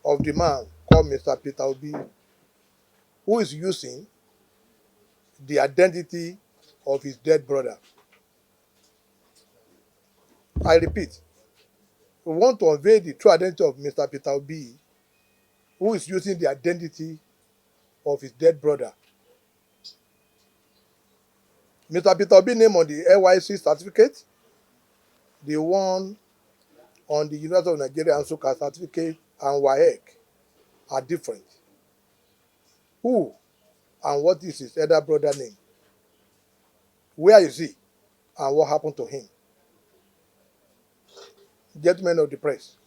of the man called Mr. Peter Obi, who is using the identity of his dead brother. I repeat, we want to unveil the true identity of Mr. Peter Obi, who is using the identity of his dead brother. Mr. Peter Obi name on the NYC certificate, the one on the University of Nigeria Nsukka certificate and WAEC are different. Who and what is his elder brother name? Where is he and what happened to him? Gentlemen of the press,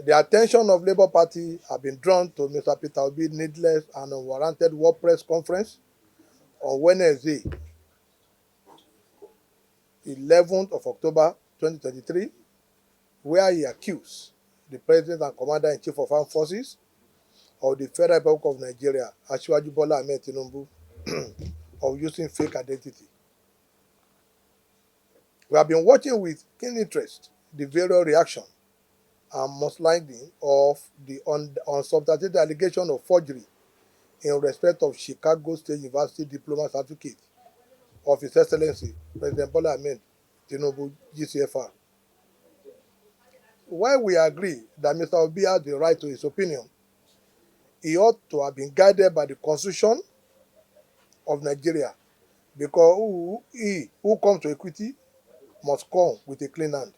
the attention of Labour Party have been drawn to Mr. Peter Obi's needless and unwarranted war press conference on Wednesday, 11th of October 2023, where he accused the President and Commander-in-Chief of Armed Forces of the Federal Republic of Nigeria, Asiwaju Bola Ahmed Tinubu, of using fake identity. We have been watching with keen interest the various reaction and mudslinging of the unsubstantiated allegation of forgery in respect of Chicago State University diploma certificate of His Excellency President Bola Ahmed Tinubu, GCFR. While we agree that Mr. Obi has the right to his opinion, he ought to have been guided by the Constitution of Nigeria, because he who comes to equity must come with a clean hand.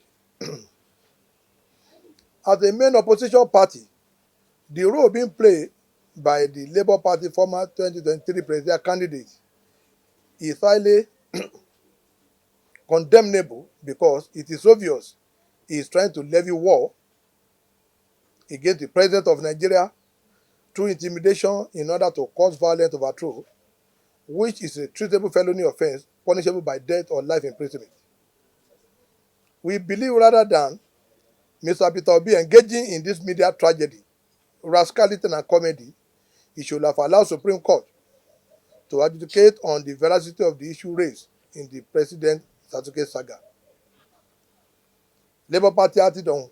As a main opposition party, the role being played by the Labour Party former 2023 presidential candidate is highly condemnable, because it is obvious he is trying to levy war against the President of Nigeria through intimidation in order to cause violent overthrow, which is a treatable felony offence punishable by death or life imprisonment. We believe rather than Mr. Peter Obi engaging in this media tragedy, rascality and comedy, he should have allowed Supreme Court to adjudicate on the veracity of the issue raised in the President certificate saga. Labour Party acted on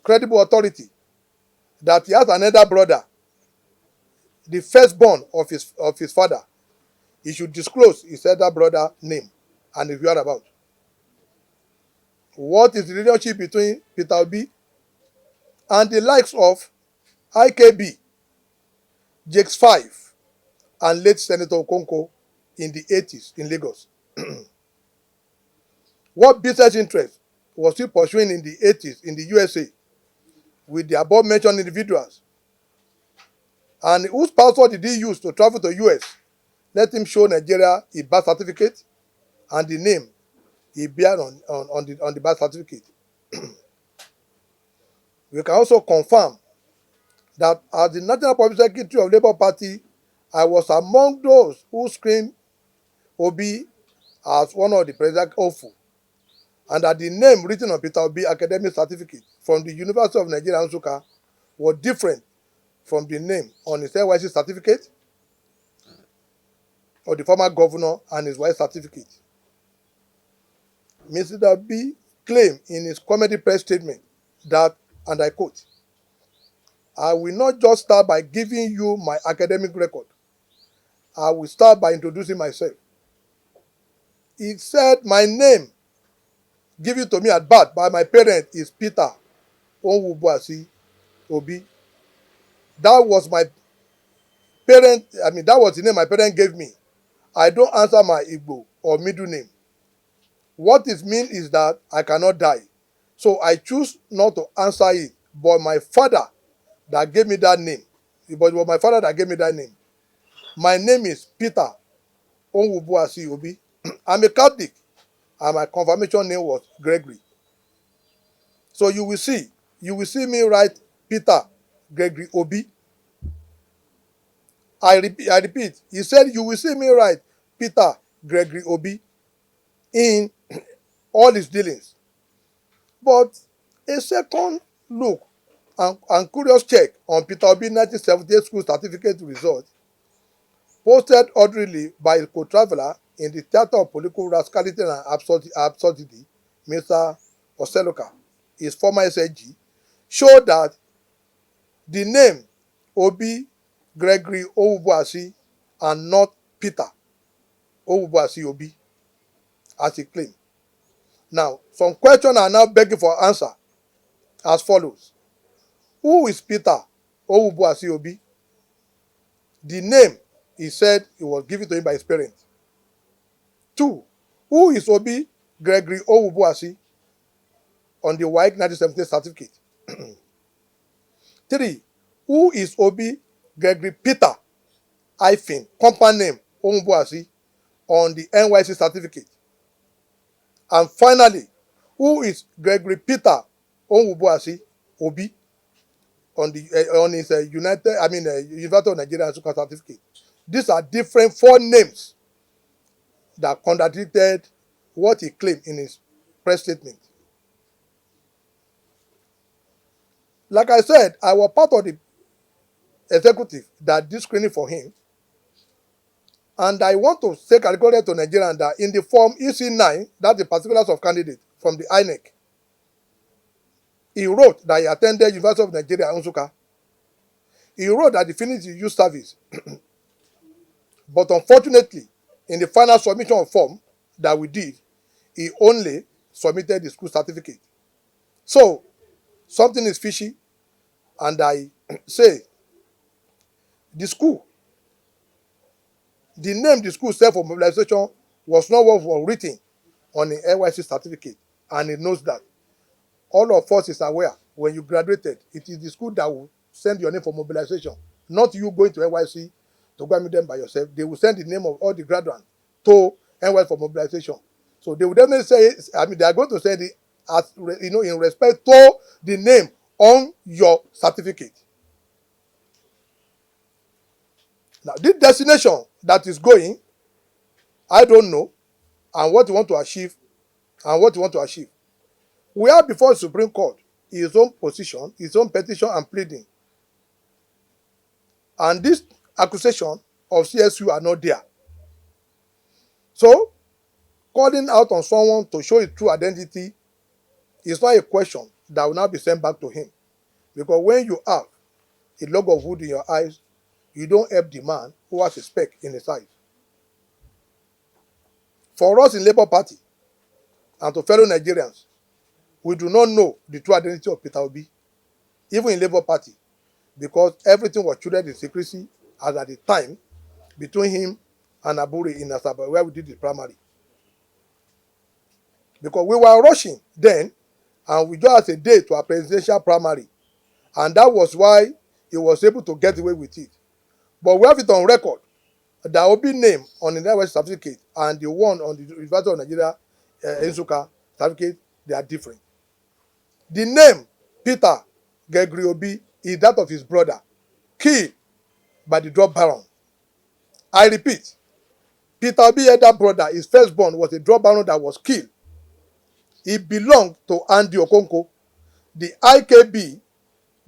credible authority that he has another brother, the firstborn of his father. He should disclose his elder brother name and his whereabouts. What is the relationship between Peter Obi and the likes of IKB, Jakes 5, and late Senator Okonkwo in the 80s in Lagos? What business interest was he pursuing in the 80s in the USA with the above-mentioned individuals? And whose passport did he use to travel to US? Let him show Nigeria a birth certificate and the name he bears on the birth certificate. We can also confirm that as the National Public Secretary of Labour Party, I was among those who screened Obi as one of the presidential hopeful, and that the name written on Peter Obi academic certificate from the University of Nigeria Nsukka was different from the name on his NYC certificate of the former governor and his wife's certificate. Mr. Obi claimed in his comedy press statement that, and I quote, "I will not just start by giving you my academic record. I will start by introducing myself." He said, "My name given to me at birth by my parents is Peter Onwubuasi Obi. That was that was the name my parents gave me. I don't answer my Igbo or middle name. What it means is that I cannot die. So I choose not to answer it, but my father that gave me that name. But it was my father that gave me that name. My name is Peter Onwubuasi Obi. I'm a Catholic, and my confirmation name was Gregory." So you will see me write Peter Gregory Obi. I repeat, he said you will see me write Peter Gregory Obi in all his dealings. But a second look and curious check on Peter Obi's 1978 school certificate result, posted orderly by a co-traveler in the theater of political rascality and absurdity, Mr. Oseloka, his former SSG, showed that The name Obi Gregory Owubuasi and not Peter Owubuasi Obi, as he claimed. Now, some questions are now begging for answer as follows. Who is Peter Owubuasi Obi? The name he said it was given to him by his parents. 2. Who is Obi Gregory Owubuasi on the WAEC 1917 certificate? 3. Who is Obi Gregory Peter hyphen company name Owubuasi on the NYC certificate? And finally, who is Gregory Peter Owubuasi Obi on his University of Nigeria Nsukka certificate? These are different 4 names that contradicted what he claimed in his press statement. Like I said, I was part of the executive that did screening for him, and I want to say categorically to Nigerians that in the form EC9, that's the particulars of candidate from the INEC, he wrote that he attended University of Nigeria Nsukka. He wrote that he finished his youth service, but unfortunately, in the final submission of form that we did, he only submitted the school certificate. So, something is fishy, and I say, the name the school set for mobilization was not what was written on the NYC certificate, and he knows that. All of us is aware, when you graduated, it is the school that will send your name for mobilization, not you going to NYC to go and meet them by yourself. They will send the name of all the graduates to NYC for mobilization. So they will definitely say, they are going to send it as, in respect to the name on your certificate. Now, this destination that is going, I don't know, and what you want to achieve, We are before the Supreme Court his own position, his own petition and pleading. And this accusation of CSU are not there. So, calling out on someone to show his true identity is not a question that will now be sent back to him. Because when you have a log of wood in your eyes, you don't help the man who has a speck in his eyes. For us in Labour Party and to fellow Nigerians, we do not know the true identity of Peter Obi, even in Labour Party, because everything was treated in secrecy as at the time between him and Aburi in Asaba, where we did the primary. Because we were rushing then, and we just had a day to our presidential primary, and that was why he was able to get away with it. But we have it on record. The Obi name on the NYC certificate and the one on the University of Nigeria Nsukka certificate, they are different. The name Peter Gregory Obi is that of his brother, killed by the drug baron. I repeat, Peter Obi's elder brother, his firstborn, was a drug baron that was killed. He belonged to Andy Okonkwo, the IKB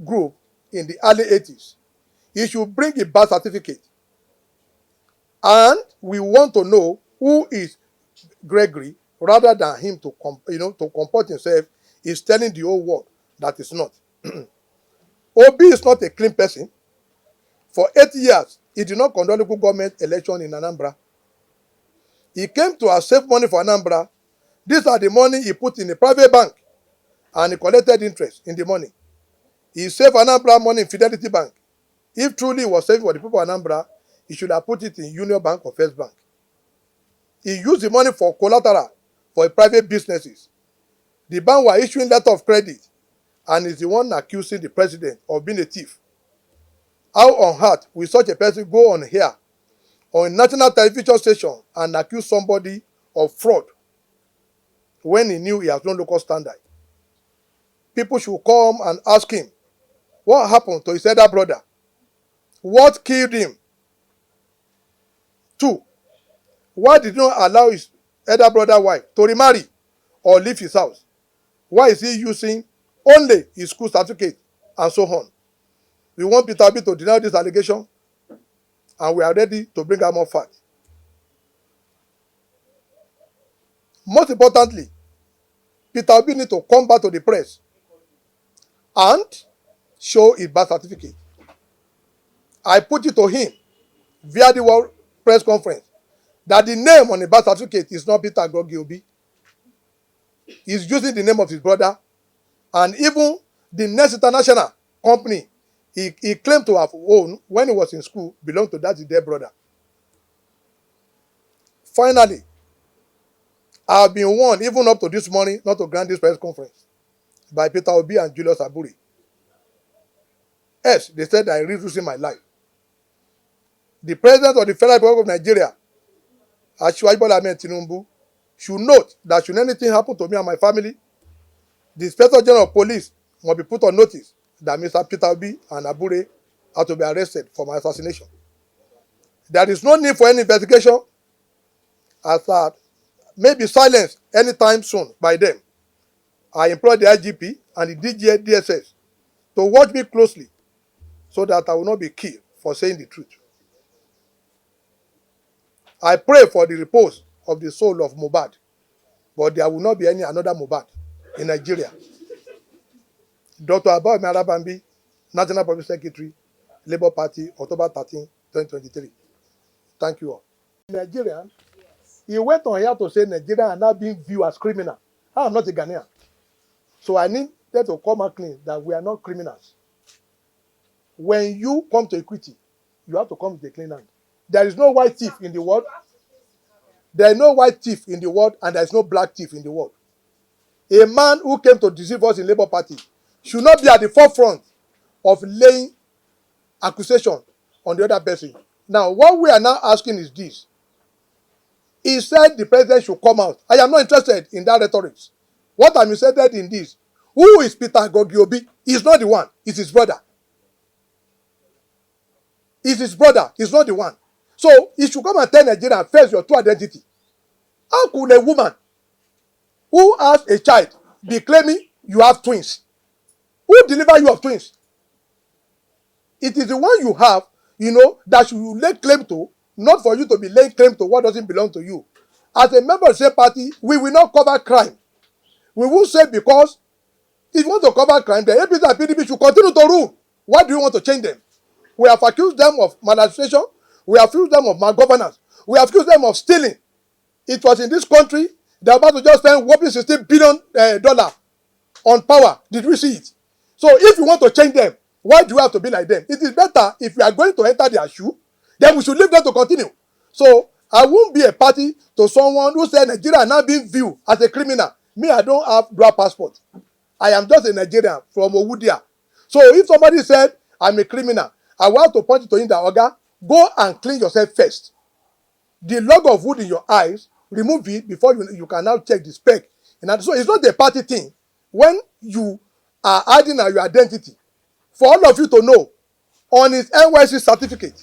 group in the early 80s. He should bring a birth certificate. And we want to know who is Gregory, rather than him to comport himself is telling the whole world that is not. Obi is not a clean person. For 8 years, he did not conduct local government election in Anambra. He came to save money for Anambra. These are the money he put in a private bank, and he collected interest in the money. He saved Anambra money in Fidelity Bank. If truly he was saving for the people of Anambra, he should have put it in Union Bank or First Bank. He used the money for collateral for private businesses. The bank were issuing letter of credit, and is the one accusing the president of being a thief. How on earth will such a person go on here on a national television station and accuse somebody of fraud when he knew he has no local standard? People should come and ask him what happened to his elder brother. What killed him? 2, why did he not allow his elder brother's wife to remarry or leave his house? Why is he using only his school certificate and so on? We want Peter Obi to deny this allegation, and we are ready to bring out more facts. Most importantly, Peter Obi needs to come back to the press and show his birth certificate. I put it to him via the World Press Conference that the name on the birth certificate is not Peter Gogiobi. He's using the name of his brother, and even the Next International company he claimed to have owned when he was in school belonged to that dead brother. Finally, I have been warned, even up to this morning, not to grant this press conference by Peter Obi and Julius Aburi. Yes, they said I risk losing my life. The President of the Federal Republic of Nigeria, Asiwaju Bola Ahmed Tinubu, should note that should anything happen to me and my family, the Inspector General of Police must be put on notice that Mr. Peter Obi and Abure are to be arrested for my assassination. There is no need for any investigation, as that may be silenced anytime soon by them. I implore the IGP and the DSS to watch me closely so that I will not be killed for saying the truth. I pray for the repose of the soul of Mohbad, but there will not be any another Mohbad in Nigeria. Dr. Abawemi Arabambi, National Public Secretary, Labour Party, October 13, 2023. Thank you all. Nigeria, he went on here to say Nigeria are now being viewed as criminal. I am not a Ghanaian. So I need them to come and claim that we are not criminals. When you come to equity, you have to come with a clean hand. There is no white thief in the world. There is no white thief in the world, and there is no black thief in the world. A man who came to deceive us in Labour Party should not be at the forefront of laying accusation on the other person. Now, what we are now asking is this. He said the president should come out. I am not interested in that rhetoric. What I'm interested in this. Who is Peter Gogiobi? He's not the one. It's his brother. It's his brother. He's not the one. So, he should come and tell Nigeria first your true identity. How could a woman who has a child be claiming you have twins? Who deliver you of twins? It is the one you have, that you lay claim to, not for you to be laying claim to what doesn't belong to you. As a member of the same party, we will not cover crime. We will say because if you want to cover crime, the APC and PDP should continue to rule. Why do you want to change them? We have accused them of maladministration. We have accused them of malgovernance. We have accused them of stealing. It was in this country they are about to just spend whopping $16 billion on power. Did we see it? So if you want to change them, why do you have to be like them? It is better if we are going to enter their shoe, then we should leave them to continue. So I won't be a party to someone who said Nigeria now being viewed as a criminal. Me, I don't have dual passport. I am just a Nigerian from Owudia. So if somebody said I'm a criminal, I want to point it to him that, Oga, go and clean yourself first. The log of wood in your eyes, remove it before you can now check the spec. So it's not the party thing. When you are adding your identity, for all of you to know, on his NYC certificate,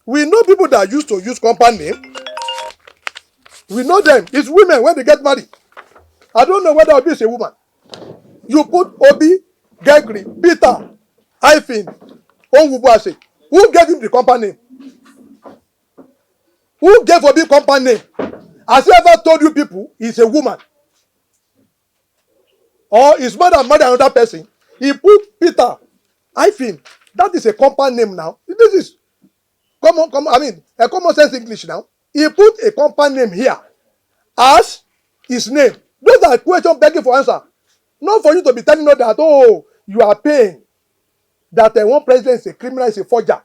we know people that used to use compound name. We know them. It's women when they get married. I don't know whether Obi is a woman. You put Obi, Gregory, Peter, hyphen, Onwubuase. Who gave him the compound name? Who gave Obi compound name? Has he ever told you people he's a woman? Or his mother married another person? He put Peter, hyphen. That is a compound name now. This is a common sense English now. He put a compound name here as his name. Those are questions begging for answer. Not for you to be telling us that, oh, you are paying that one president is a criminal, is a forger.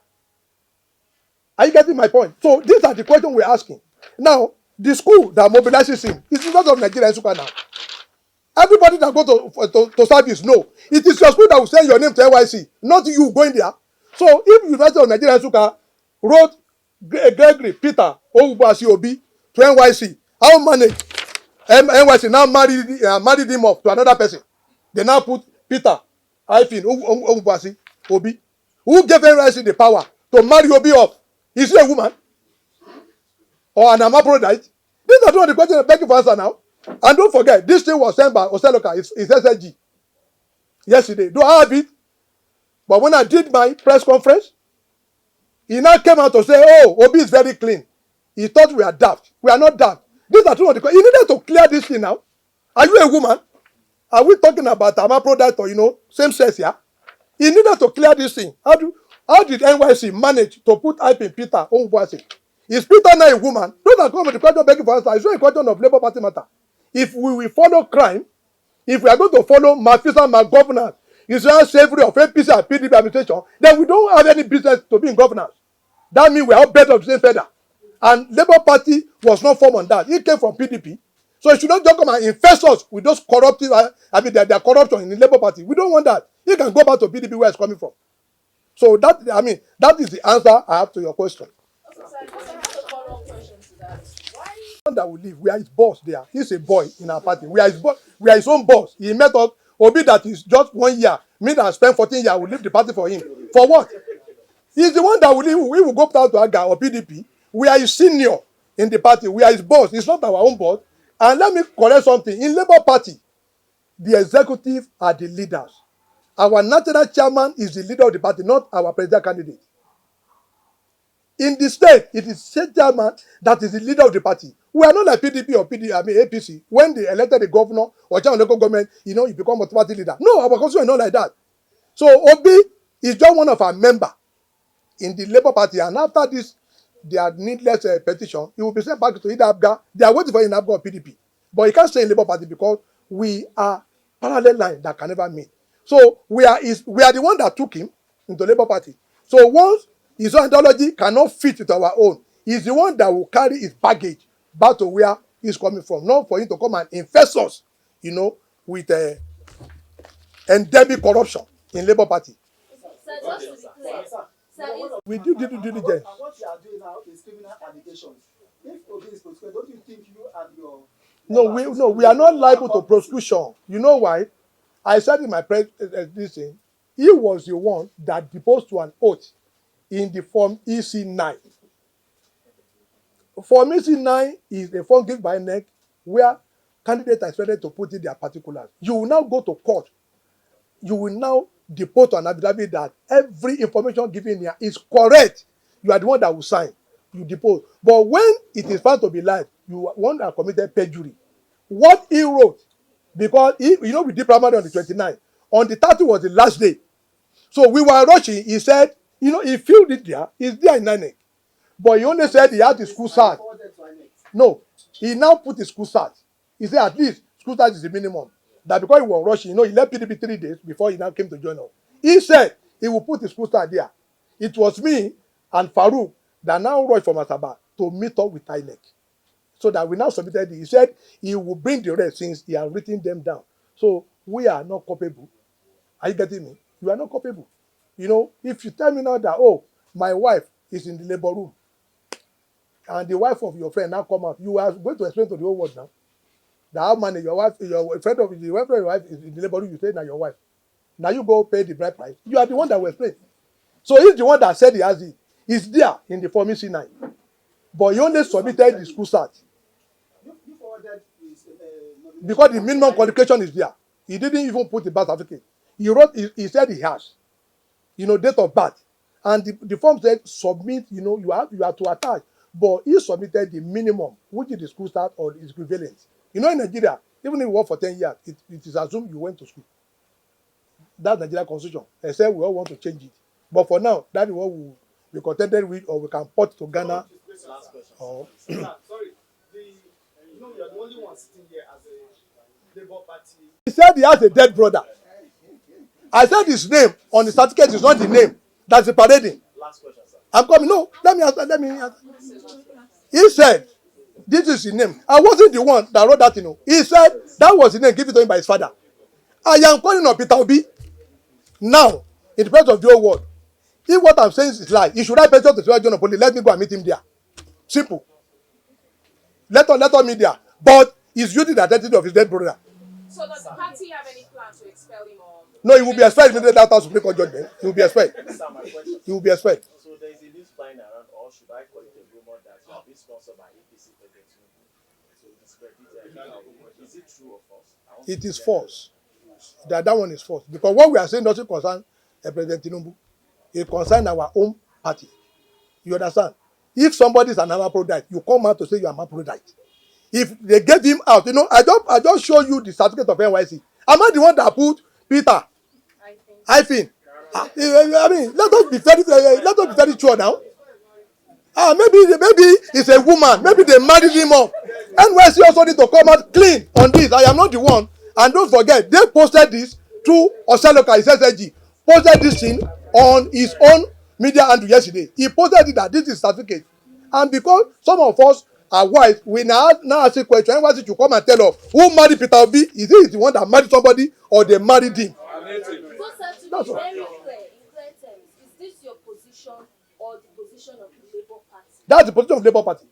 Are you getting my point? So these are the questions we're asking. Now, the school that mobilizes him is the of Nigeria Nsuka now. Everybody that go to service, no. It is your school that will send your name to NYC, not you going there. So if University of Nigeria Nsuka wrote Gregory, Peter, Onwubuase Obi to NYC, how manage? NYC now married him off to another person. They now put Peter, hyphen, Onwubuase Obi. Who gave NYC the power to marry Obi off? Is he a woman? Or an Aphrodite? These are two of the questions I'm begging for answer now. And don't forget, this thing was sent by Oseloka, it's SSG. Yesterday. Do I have it? But when I did my press conference, he now came out to say, oh, Obi is very clean. He thought we are daft. We are not daft. These are two of the questions. You needed to clear this thing now. Are you a woman? Are we talking about Aphrodite or, same sex here? He needed to clear this thing. How did NYC manage to put hype in Peter Onwuasi? Is Peter now a woman? Don't come with the question begging for answer. It's not a question of Labour Party matter. If we will follow crime, if we are going to follow Mafisa governance, Israel slavery of APC and PDP administration, then we don't have any business to be in governance. That means we are all better of the same feather. And Labour Party was not formed on that. It came from PDP. So it should not just come and infest us with those corruptive, their corruption in the Labour Party. We don't want that. You can go back to PDP where it's coming from. So that is the answer I have to your question. Okay, so I just have a follow-up question to that. Why That we live, we are his boss there. He's a boy in our party. We are his boss. We are his own boss. He met us. Obi that is just 1 year. Me that spent 14 years will leave the party for him. For what? He's the one that will leave. We will go down to Aga or PDP. We are his senior in the party. We are his boss. It's not our own boss. And let me correct something. In Labour Party, the executive are the leaders. Our national chairman is the leader of the party, not our president candidate. In the state, it is state chairman that is the leader of the party. We are not like PDP or APC. When they elected the governor or chairman of local government, you become a party leader. No, our constitution is not like that. So Obi is just one of our members in the Labour Party, and after this, their needless petition, he will be sent back to either Abga. They are waiting for him in Abga or PDP, but he can't stay in Labour Party because we are parallel line that can never meet. So we are the one that took him into Labour Party. So once his own ideology cannot fit with our own, he's the one that will carry his baggage back to where he's coming from, not for him to come and infest us, with endemic corruption in Labour Party. So just to be clear, We do due diligence. What you are doing now is criminal allegations. If Obi is prosecuted, don't you think you and your... No, we are not liable to prosecution. You know why? I said in my this thing, he was the one that deposed to an oath in the form EC9. Form EC9 is a form given by NEC where candidates are expected to put in their particulars. You will now go to court. You will now depose to an affidavit that every information given here is correct. You are the one that will sign. You depose. But when it is found to be lies, you are one that committed perjury. What he wrote, because we did primary on the 29th. On the 30th was the last day. So we were rushing. He said, he filled it there. It's there in INEC. But he only said he had the school cert. No, he now put the school cert. He said at least school cert is the minimum. That because he was rushing, he left PDP 3 days before he now came to join us. He said he will put his school cert there. It was me and Farouk that now rushed from Asaba to meet up with INEC. So that we now submitted it. He said he will bring the rest since he has written them down. So we are not culpable. Are you getting me? You are not culpable. If you tell me now that, my wife is in the labor room, and the wife of your friend now come out, you are going to explain to the whole world now that how many your wife, your friend of the wife of your wife is in the labor room, you say now your wife. Now you go pay the bride price. You are the one that will explain. So he's the one that said he has it. It's there in the Form C9. But he only submitted the school cert. Because the minimum qualification is there. He didn't even put the birth certificate. He said he has. Date of birth. And the form said submit, you have to attach. But he submitted the minimum, which is the school start or its equivalent. In Nigeria, even if you work for 10 years, it is assumed you went to school. That's Nigeria constitution. Except we all want to change it. But for now, that is what we will be contented with, or we can port to Ghana. Last question. Sorry, you are the only one sitting here as a Labour Party. He said he has a dead brother. I said his name on the certificate is not the name. That's the parading. Last question, sir. I'm coming. No, let me answer. He said, this is his name. I wasn't the one that wrote that, He said that was the name given to him by his father. I am calling on Peter Obi now in the presence of the whole world. If what I'm saying is lie, he should write petition to John of Police. Let me go and meet him there. Simple. Let us meet there. But he's using the identity of his dead brother. So does the party have any plan to expel him or? No, he will be expelled immediately after Supreme Court judgment. He will be expelled. He will be expelled. So there is a news flying around, or should I call it a rumor that you have been sponsored by APC President Tinubu? Is it true or false? It is false. That one is false. Because what we are saying doesn't concern President Tinubu. It concerns our own party. You understand? If somebody is an Anambra, you come out to say you are Anambra. If they get him out, I just show you the certificate of NYC. Am I the one that put Peter? I think. I mean, let us be very sure now. Maybe it's a woman. Maybe they married him off. NYC also need to come out clean on this. I am not the one. And don't forget, they posted this through Oseloka, his SSG. Posted this thing on his own media handle yesterday. He posted it that this is certificate. And because some of us are white, we now ask a question. NYC should come and tell us who married Peter Obi. Is he the one that married somebody or they married him? So, sir, to That's be all. very clear, in clear terms, is this your position or the position of the Labour Party? That's the position of Labour Party.